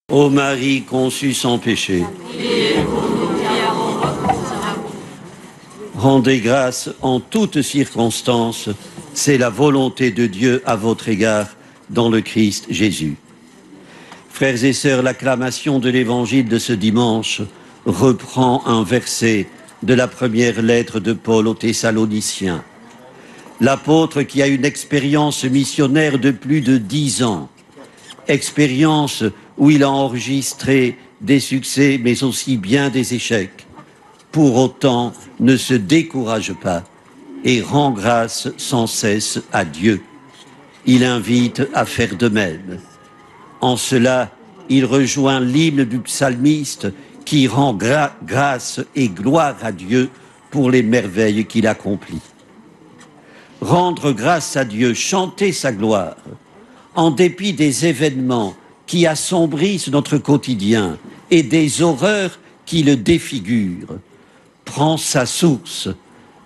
Ô Marie conçue sans péché, rendez grâce en toutes circonstances, c'est la volonté de Dieu à votre égard dans le Christ Jésus. Frères et sœurs, l'acclamation de l'évangile de ce dimanche reprend un verset de la première lettre de Paul aux Thessaloniciens. L'apôtre qui a une expérience missionnaire de plus de 10 ans, expérience où il a enregistré des succès mais aussi bien des échecs, pour autant ne se décourage pas et rend grâce sans cesse à Dieu. Il invite à faire de même. En cela, il rejoint l'hymne du psalmiste qui rend grâce et gloire à Dieu pour les merveilles qu'il accomplit. Rendre grâce à Dieu, chanter sa gloire, en dépit des événements qui assombrissent notre quotidien et des horreurs qui le défigurent, prend sa source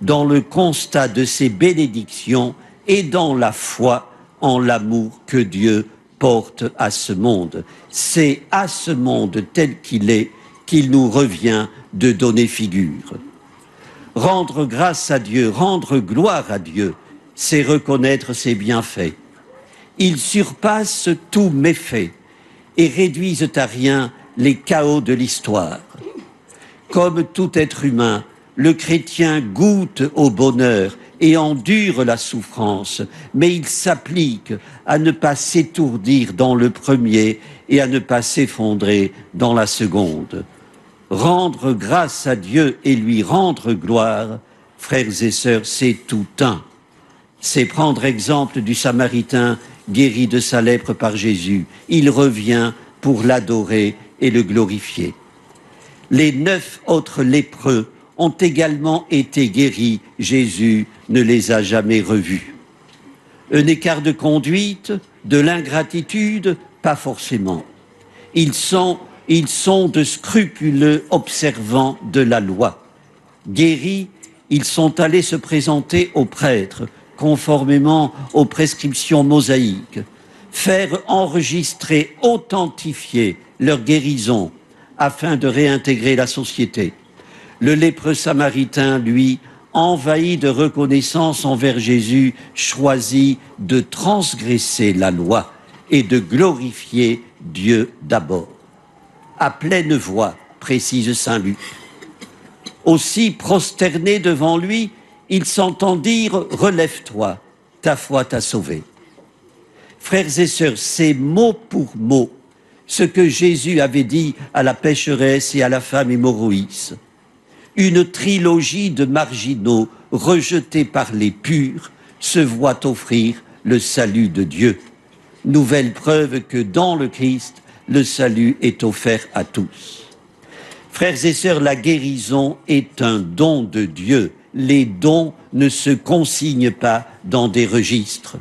dans le constat de ses bénédictions et dans la foi en l'amour que Dieu porte à ce monde. C'est à ce monde tel qu'il est qu'il nous revient de donner figure. Rendre grâce à Dieu, rendre gloire à Dieu, c'est reconnaître ses bienfaits. Ils surpassent tous méfaits et réduisent à rien les chaos de l'histoire. Comme tout être humain, le chrétien goûte au bonheur et endure la souffrance, mais il s'applique à ne pas s'étourdir dans le premier et à ne pas s'effondrer dans la seconde. Rendre grâce à Dieu et lui rendre gloire, frères et sœurs, c'est tout un. C'est prendre exemple du Samaritain guéri de sa lèpre par Jésus. Il revient pour l'adorer et le glorifier. Les 9 autres lépreux ont également été guéris. Jésus ne les a jamais revus. Un écart de conduite, de l'ingratitude, pas forcément. Ils sont de scrupuleux observants de la loi. Guéris, ils sont allés se présenter aux prêtres, conformément aux prescriptions mosaïques, faire enregistrer, authentifier leur guérison afin de réintégrer la société. Le lépreux samaritain, lui, envahi de reconnaissance envers Jésus, choisit de transgresser la loi et de glorifier Dieu d'abord. À pleine voix, précise saint Luc. Aussi prosterné devant lui, il s'entend dire « Relève-toi, ta foi t'a sauvé ». Frères et sœurs, c'est mot pour mot ce que Jésus avait dit à la pécheresse et à la femme hémorroïde. Une trilogie de marginaux rejetés par les purs se voit offrir le salut de Dieu. Nouvelle preuve que dans le Christ, le salut est offert à tous. Frères et sœurs, la guérison est un don de Dieu. Les dons ne se consignent pas dans des registres.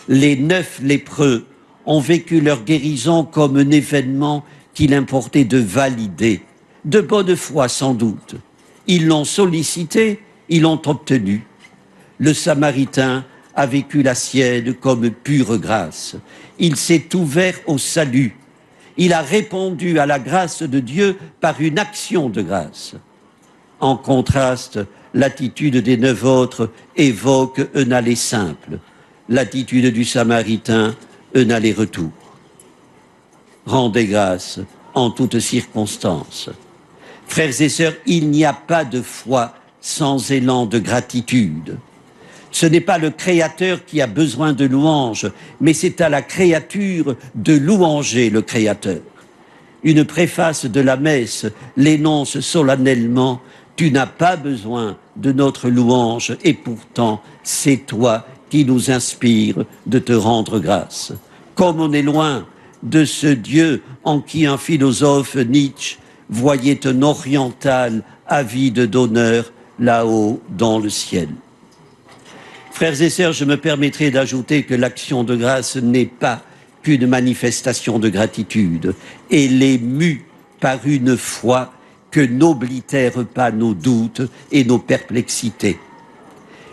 Les 9 lépreux ont vécu leur guérison comme un événement qu'il importait de valider, de bonne foi sans doute. Ils l'ont sollicité, ils l'ont obtenu. Le Samaritain a vécu la sienne comme pure grâce. Il s'est ouvert au salut. Il a répondu à la grâce de Dieu par une action de grâce. En contraste, l'attitude des 9 autres évoque un aller simple. L'attitude du Samaritain, un aller-retour. Rendez grâce en toutes circonstances. Frères et sœurs, il n'y a pas de foi sans élan de gratitude. Ce n'est pas le Créateur qui a besoin de louanges, mais c'est à la créature de louanger le Créateur. Une préface de la messe l'énonce solennellement « Tu n'as pas besoin de notre louange et pourtant c'est toi qui nous inspire de te rendre grâce. » Comme on est loin de ce Dieu en qui un philosophe, Nietzsche, voyait un oriental avide d'honneur là-haut dans le ciel. Frères et sœurs, je me permettrai d'ajouter que l'action de grâce n'est pas qu'une manifestation de gratitude. Elle est mue par une foi que n'oblitère pas nos doutes et nos perplexités.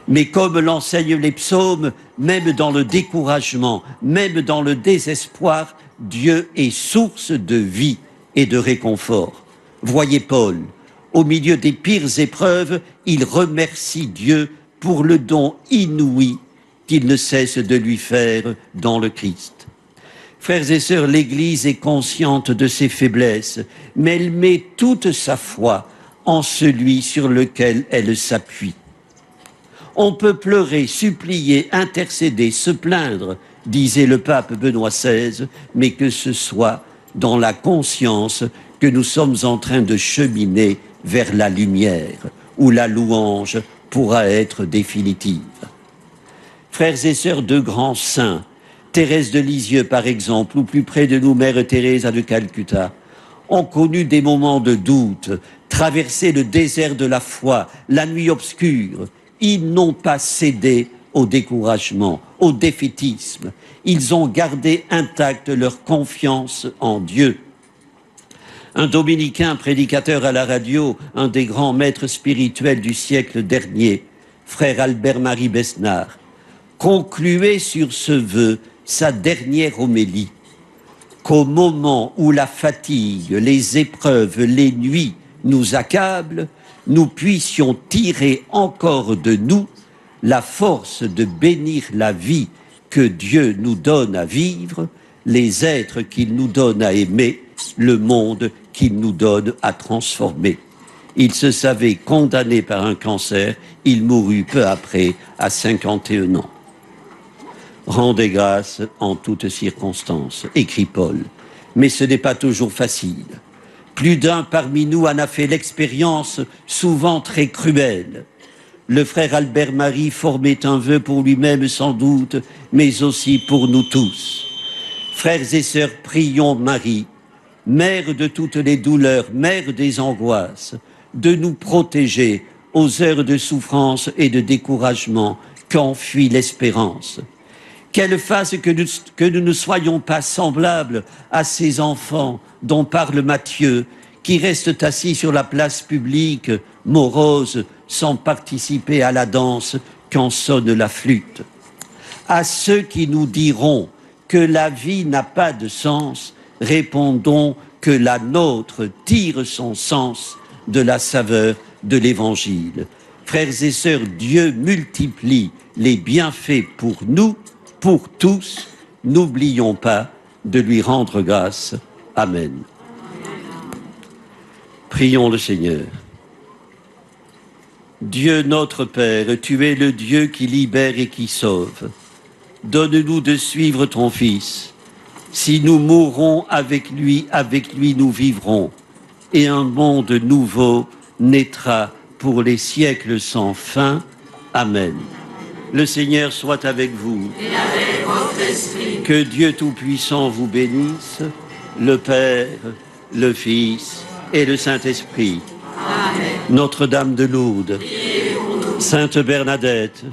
Mais comme l'enseignent les psaumes, même dans le découragement, même dans le désespoir, Dieu est source de vie et de réconfort. Voyez Paul, au milieu des pires épreuves, il remercie Dieu pour le don inouï qu'il ne cesse de lui faire dans le Christ. Frères et sœurs, l'Église est consciente de ses faiblesses, mais elle met toute sa foi en celui sur lequel elle s'appuie. On peut pleurer, supplier, intercéder, se plaindre, disait le pape Benoît XVI, mais que ce soit dans la conscience que nous sommes en train de cheminer vers la lumière, où la louange pourra être définitive. Frères et sœurs, de grands saints, Thérèse de Lisieux par exemple, ou plus près de nous, Mère Teresa de Calcutta, ont connu des moments de doute, traversé le désert de la foi, la nuit obscure. Ils n'ont pas cédé au découragement, au défaitisme. Ils ont gardé intacte leur confiance en Dieu. Un dominicain prédicateur à la radio, un des grands maîtres spirituels du siècle dernier, frère Albert-Marie Besnard, concluait sur ce vœu sa dernière homélie, qu'au moment où la fatigue, les épreuves, les nuits nous accablent, nous puissions tirer encore de nous la force de bénir la vie que Dieu nous donne à vivre, les êtres qu'il nous donne à aimer, le monde qu'il nous donne à transformer. Il se savait condamné par un cancer, il mourut peu après, à 51 ans. Rendez grâce en toutes circonstances, écrit Paul, mais ce n'est pas toujours facile. Plus d'un parmi nous en a fait l'expérience, souvent très cruelle. Le frère Albert-Marie formait un vœu pour lui-même sans doute, mais aussi pour nous tous. Frères et sœurs, prions Marie, Mère de toutes les douleurs, Mère des angoisses, de nous protéger aux heures de souffrance et de découragement qu'enfuit l'espérance. Qu'elle fasse que nous ne soyons pas semblables à ces enfants dont parle Matthieu, qui restent assis sur la place publique, moroses, sans participer à la danse quand sonne la flûte. À ceux qui nous diront que la vie n'a pas de sens, répondons que la nôtre tire son sens de la saveur de l'Évangile. Frères et sœurs, Dieu multiplie les bienfaits pour nous, pour tous. N'oublions pas de lui rendre grâce. Amen. Prions le Seigneur. Dieu notre Père, tu es le Dieu qui libère et qui sauve. Donne-nous de suivre ton Fils. Si nous mourrons avec lui nous vivrons. Et un monde nouveau naîtra pour les siècles sans fin. Amen. Le Seigneur soit avec vous. Et avec votre esprit. Que Dieu Tout-Puissant vous bénisse, le Père, le Fils et le Saint-Esprit. Amen. Notre-Dame de Lourdes, Priez pour nous. Sainte Bernadette,